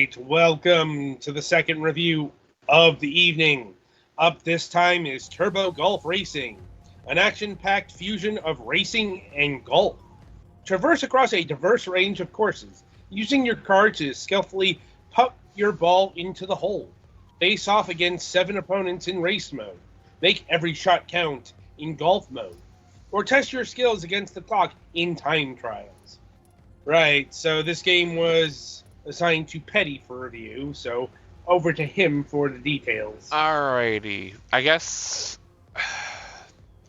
right, welcome to the second review of the evening. Up this time is Turbo Golf Racing, an action-packed fusion of racing and golf. Traverse across a diverse range of courses, using your car to skillfully putt your ball into the hole. Face off against 7 opponents in race mode. Make every shot count in golf mode. Or test your skills against the clock in time trials. Right, so this game was assigned to Petty for review, so over to him for the details. Alrighty. I guess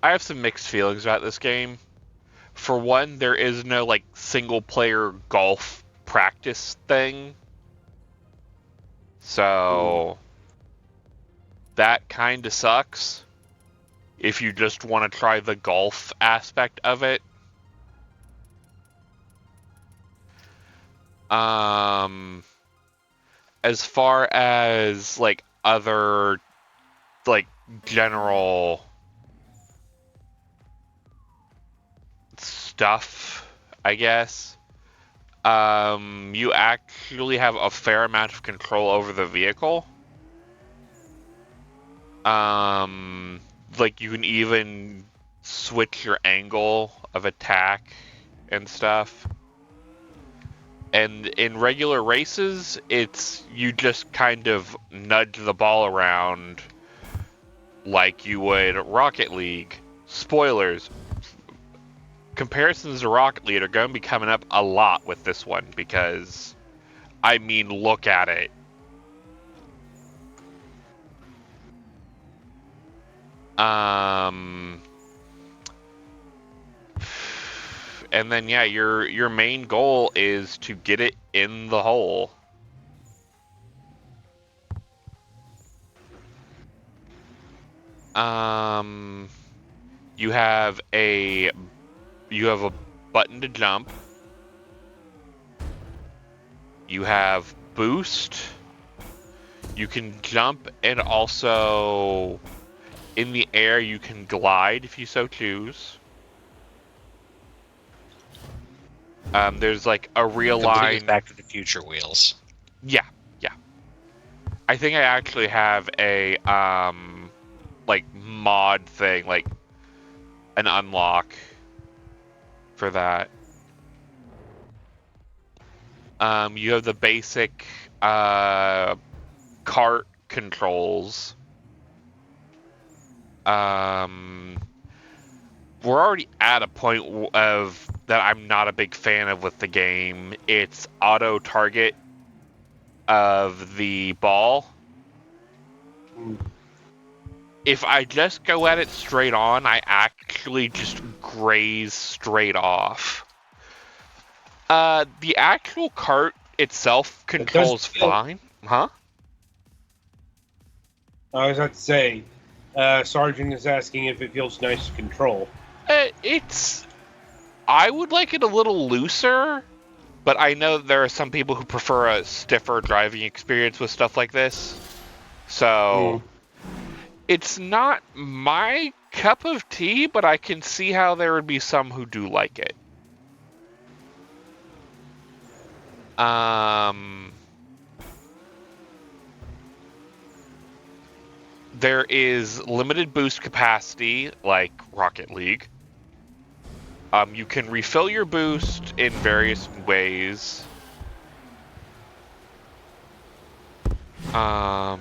I have some mixed feelings about this game. For one, there is no single player golf practice thing. So that kind of sucks if you just want to try the golf aspect of it. As far as other general stuff, I guess, you actually have a fair amount of control over the vehicle. You can even switch your angle of attack and stuff. And in regular races, you just kind of nudge the ball around like you would Rocket League. Spoilers. Comparisons to Rocket League are going to be coming up a lot with this one because, look at it. And then your main goal is to get it in the hole. You have a button to jump. You have boost. You can jump, and also in the air you can glide if you so choose. There's a realigned Back to the Future wheels. Yeah. I think I actually have a mod thing, an unlock for that. You have the basic cart controls. We're already at a point of that I'm not a big fan of with the game. It's auto target of the ball. If I just go at it straight on, I actually just graze straight off. The actual cart itself controls fine. Huh? I was about to say, Sergeant is asking if it feels nice to control. I would like it a little looser, but I know there are some people who prefer a stiffer driving experience with stuff like this. So, It's not my cup of tea, but I can see how there would be some who do like it. There is limited boost capacity, like Rocket League. You can refill your boost in various ways. And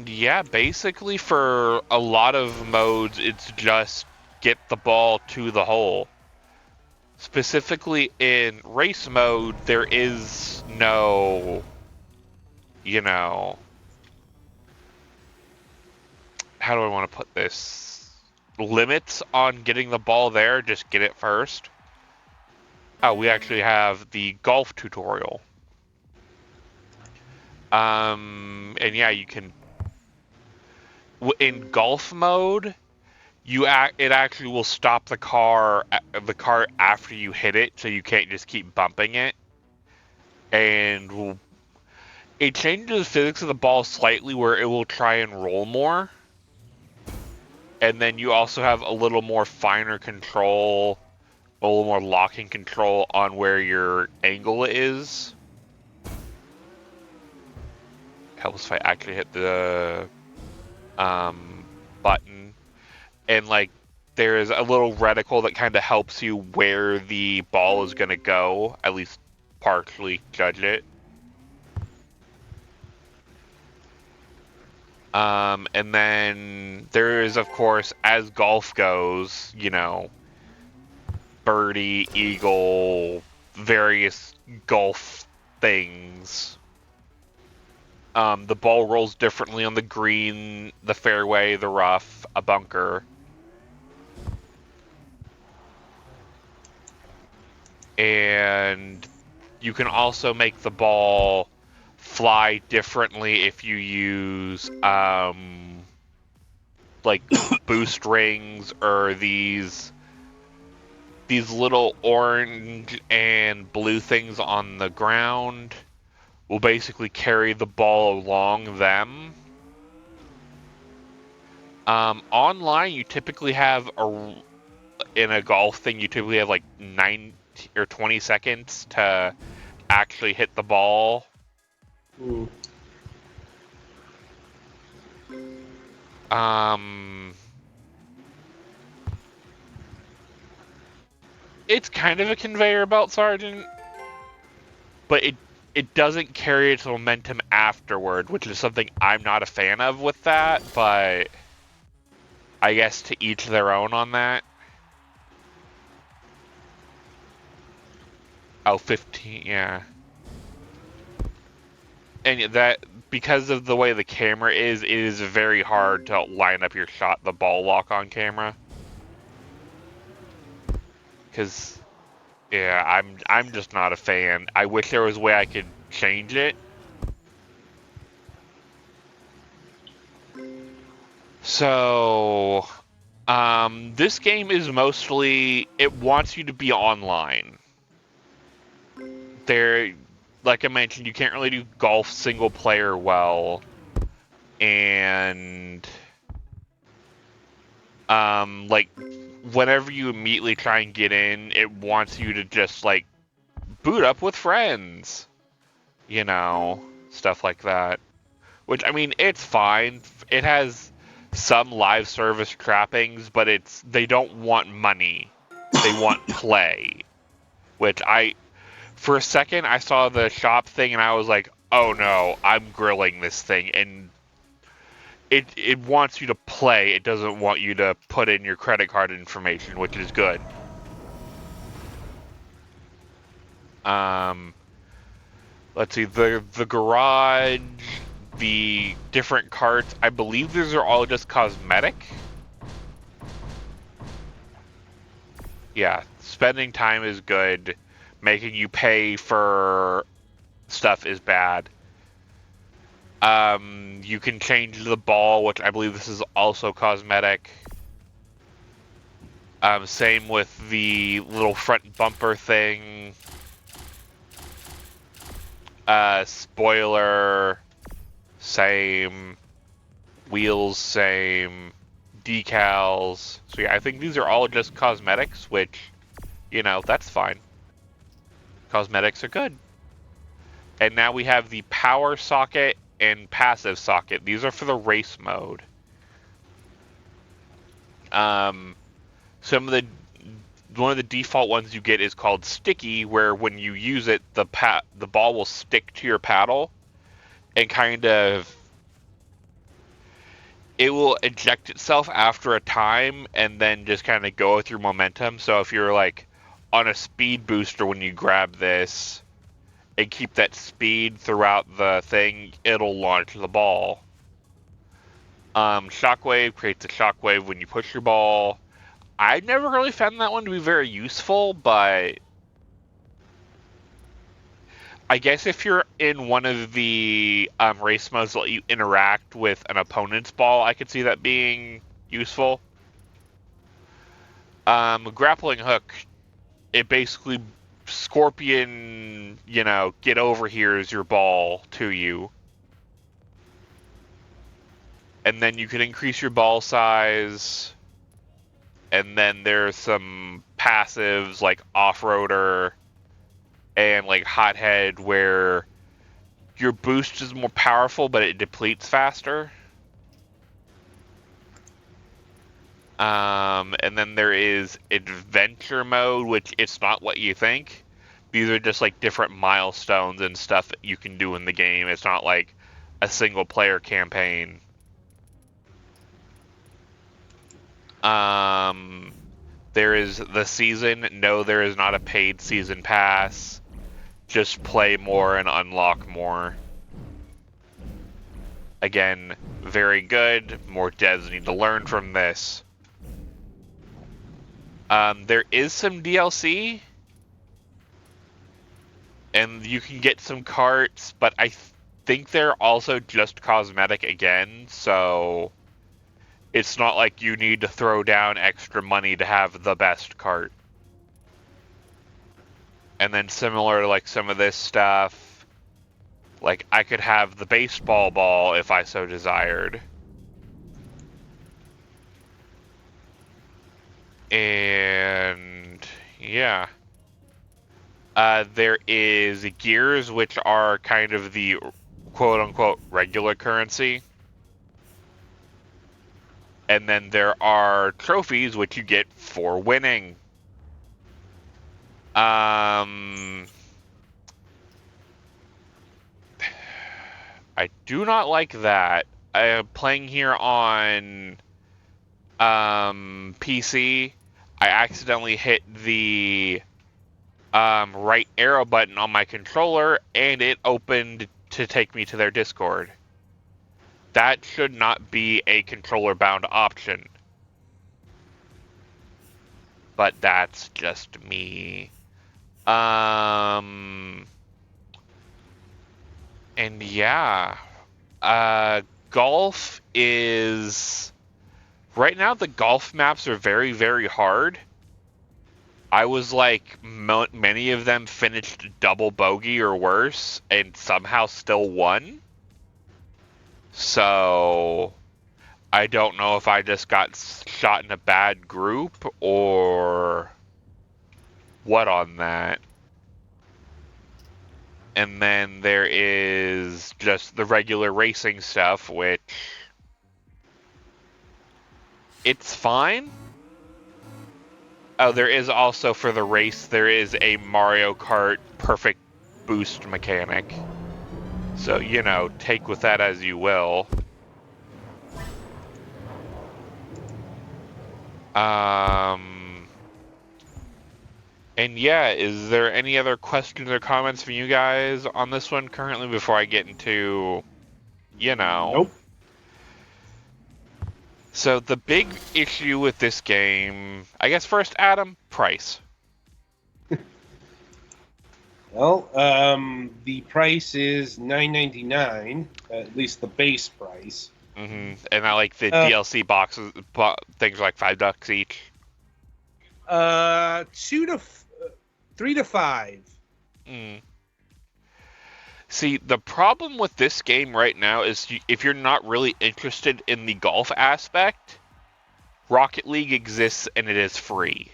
yeah, basically for a lot of modes, it's just get the ball to the hole. Specifically in race mode, there is no, how do I want to put this? Limits on getting the ball there, just get it first. Oh, we actually have the golf tutorial. And yeah, you can, in golf mode, it actually will stop the cart after you hit it, so you can't just keep bumping it. And it changes the physics of the ball slightly, where it will try and roll more. And then you also have a little more finer control a little more locking control on where your angle is. Helps if I actually hit the button. And like there's a little reticle that kind of helps you where the ball is going to go, at least partially judge it. And then there is, of course, as golf goes, you know, birdie, eagle, various golf things. The ball rolls differently on the green, the fairway, the rough, a bunker. And you can also make the ball fly differently if you use like boost rings or these little orange and blue things on the ground will basically carry the ball along them. Online, you typically have in a golf thing, you typically have like 9 or 20 seconds to actually hit the ball. It's kind of a conveyor belt, Sergeant, but it doesn't carry its momentum afterward, which is something I'm not a fan of with that, but I guess to each their own on that. Oh, 15, yeah. And that, because of the way the camera is, it is very hard to line up your shot, the ball lock on camera. Because, yeah, I'm just not a fan. I wish there was a way I could change it. So, this game is mostly, it wants you to be online. There, like I mentioned, you can't really do golf single player well. And, like, whenever you immediately try and get in, it wants you to just, like, boot up with friends. You know, stuff like that. Which, I mean, it's fine. It has some live service trappings, but they don't want money. They want play. Which for a second, I saw the shop thing and I was like, oh no, I'm grilling this thing. And it wants you to play. It doesn't want you to put in your credit card information, which is good. Let's see, the garage, the different carts, I believe these are all just cosmetic. Yeah, spending time is good. Making you pay for stuff is bad. You can change the ball, which I believe this is also cosmetic. Same with the little front bumper thing. Spoiler, same. Wheels, same. Decals. So yeah, I think these are all just cosmetics, which, you know, that's fine. Cosmetics are good. And now we have the power socket and passive socket. These are for the race mode. One of the default ones you get is called sticky, where when you use it, the ball will stick to your paddle and kind of, it will eject itself after a time and then just kind of go with your momentum. So if you're like on a speed booster when you grab this and keep that speed throughout the thing, it'll launch the ball. Shockwave creates a shockwave when you push your ball. I never really found that one to be very useful, but I guess if you're in one of the race modes that let you interact with an opponent's ball, I could see that being useful. Grappling hook, it basically scorpion, you know, get over here is your ball to you. And then you can increase your ball size. And then there's some passives like Off-Roader and like Hothead where your boost is more powerful, but it depletes faster. And then there is Adventure Mode, which it's not what you think. These are just like different milestones and stuff that you can do in the game. It's not like a single player campaign. There is the season. No, there is not a paid season pass. Just play more and unlock more. Again, very good. More devs need to learn from this. There is some DLC, and you can get some carts, but I think they're also just cosmetic again, so it's not like you need to throw down extra money to have the best cart. And then similar to like some of this stuff, like I could have the baseball ball if I so desired. And yeah. There is gears, which are kind of the quote-unquote regular currency. And then there are trophies, which you get for winning. I do not like that. I am playing here on PC. I accidentally hit the right arrow button on my controller, and it opened to take me to their Discord. That should not be a controller-bound option. But that's just me. And yeah. Golf is... Right now, the golf maps are very, very hard. I was like, many of them finished double bogey or worse, and somehow still won. So, I don't know if I just got shot in a bad group or what on that. And then there is just the regular racing stuff, which it's fine. Oh, there is also for the race, there is a Mario Kart perfect boost mechanic. So, you know, take with that as you will. And yeah, is there any other questions or comments from you guys on this one currently before I get into, you know? Nope. So the big issue with this game, I guess first, Adam, price. Well, the price is $9.99, at least the base price. Mm-hmm. And I like the DLC boxes, things are like $5 each. 3 to 5. See, the problem with this game right now is if you're not really interested in the golf aspect, Rocket League exists and it is free.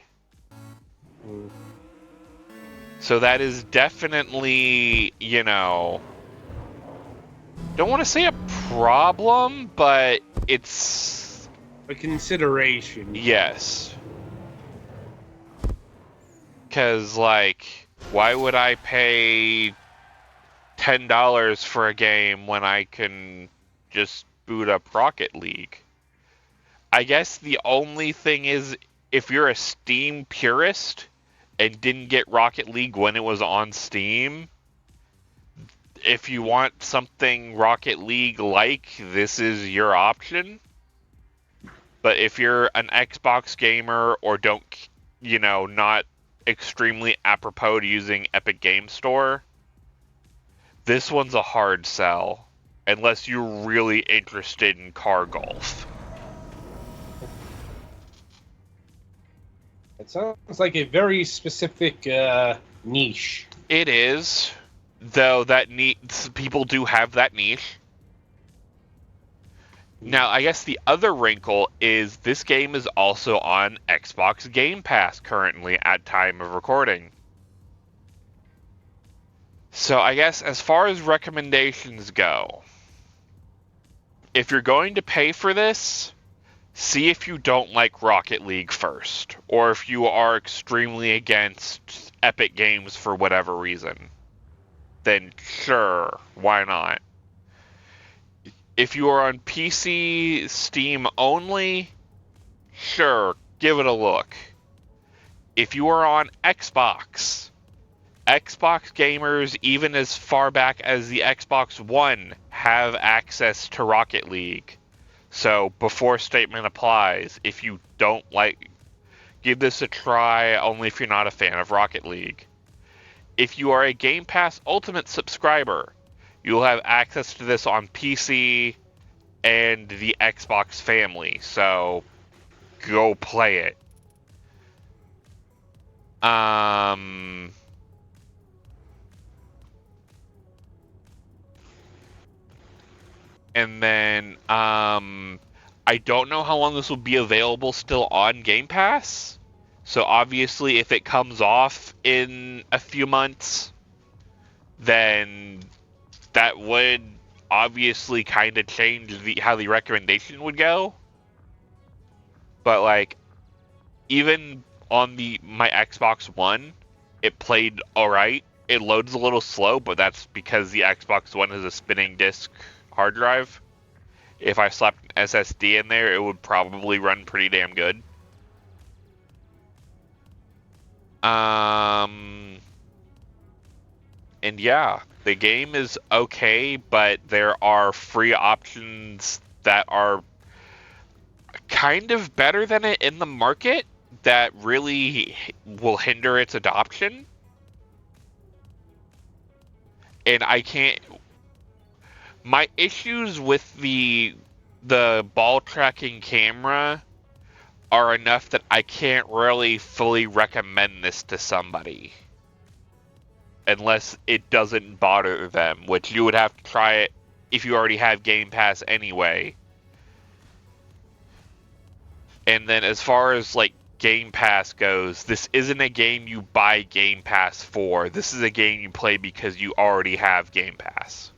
So that is definitely, you know, don't want to say a problem, but it's a consideration. Yes. Because, like, why would I pay $10 for a game when I can just boot up Rocket League? I guess the only thing is, if you're a Steam purist and didn't get Rocket League when it was on Steam, if you want something Rocket League-like, this is your option. But if you're an Xbox gamer or don't, you know, not extremely apropos to using Epic Game Store, this one's a hard sell, unless you're really interested in car golf. It sounds like a very specific niche. It is, though that people do have that niche. Now, I guess the other wrinkle is this game is also on Xbox Game Pass currently at time of recording. So I guess as far as recommendations go, if you're going to pay for this, see if you don't like Rocket League first, or if you are extremely against Epic Games for whatever reason. Then sure, why not? If you are on PC, Steam only, sure, give it a look. If you are on Xbox gamers, even as far back as the Xbox One, have access to Rocket League. So, before statement applies, if you don't like, give this a try, only if you're not a fan of Rocket League. If you are a Game Pass Ultimate subscriber, you'll have access to this on PC and the Xbox family, so go play it. And then, I don't know how long this will be available still on Game Pass. So obviously, if it comes off in a few months, then that would obviously kind of change how the recommendation would go. But like, even on my Xbox One, it played alright. It loads a little slow, but that's because the Xbox One has a spinning disk hard drive. If I slapped an SSD in there, it would probably run pretty damn good. And yeah, the game is okay, but there are free options that are kind of better than it in the market that really will hinder its adoption. And I can't... My issues with the ball tracking camera are enough that I can't really fully recommend this to somebody. Unless it doesn't bother them, which you would have to try it if you already have Game Pass anyway. And then as far as like Game Pass goes, this isn't a game you buy Game Pass for. This is a game you play because you already have Game Pass.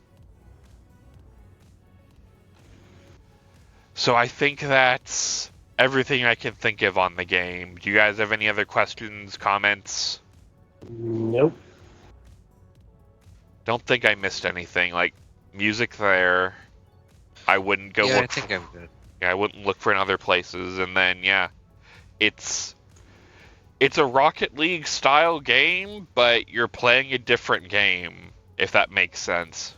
So I think that's everything I can think of on the game. Do you guys have any other questions, comments? Nope. Don't think I missed anything. Like, music there. I wouldn't go Yeah, look I think I'm good. I wouldn't look for in other places. And then, yeah, it's a Rocket League style game, but you're playing a different game, if that makes sense.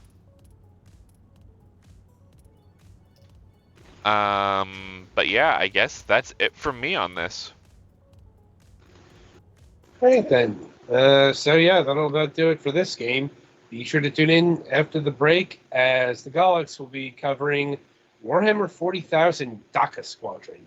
But yeah, I guess that's it from me on this. Right then. So yeah, that'll about do it for this game. Be sure to tune in after the break, as the Galax will be covering Warhammer 40,000 Daka Squadron.